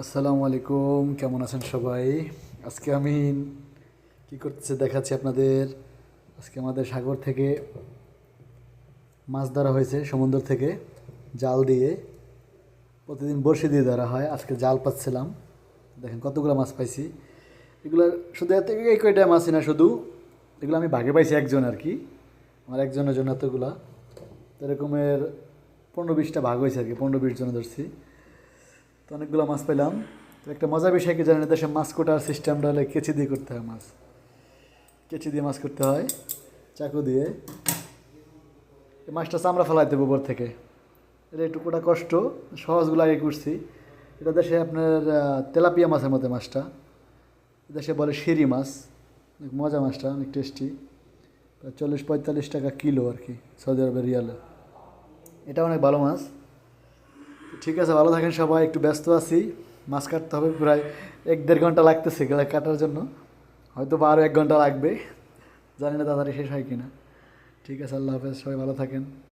আসসালামু আলাইকুম, কেমন আছেন সবাই? আজকে আমি কি করতেছি দেখাচ্ছি আপনাদের। আজকে আমাদের সাগর থেকে মাছ ধরা হয়েছে, সমুদ্র থেকে জাল দিয়ে। প্রতিদিন বড়শি দিয়ে ধরা হয়, আজকে জাল পাচ্ছিলাম। দেখেন কতগুলো মাছ পাইছি। এগুলো শুধু এত এই কয়টা মাছই না, শুধু এগুলো আমি ভাগে পাইছি একজন আর কি, আমার একজনের জন্য এতগুলা। তো এরকমের 15-20টা ভাগ হয়েছে আর কি, 15-20 জন ধরছি। তো অনেকগুলো মাছ পেলাম। তো একটা মজার বিষয় কি জানেন, দেশে মাছ কোটার সিস্টেমটা হলে কেচি দিয়ে করতে হয় মাছ। কেচি দিয়ে মাছ করতে হয়, চাকু দিয়ে। এই মাছটা চামড়া ফেলাইতে হবে উপর থেকে। এটা একটু কোটা কষ্ট, সহজগুলো আগে করছি। এটা দেশে আপনার তেলাপিয়া মাছের মতো মাছটা। দেশে বলে শিরি মাছ। অনেক মজা মাছটা, অনেক টেস্টি। 40-45 টাকা কিলো আর কি, সৌদি আরবের রিয়ালে। এটা অনেক ভালো মাছ। ঠিক আছে, ভালো থাকেন সবাই। একটু ব্যস্ত আছি, মাছ কাটতে হবে, প্রায় 1-1.5 ঘন্টা লাগতেছে গেলে কাটার জন্য। হয়তো বা আরও 1 ঘন্টা লাগবে, জানি না তাড়াতাড়ি শেষ হয় কিনা। ঠিক আছে, আল্লাহ হাফেজ, সবাই ভালো থাকেন।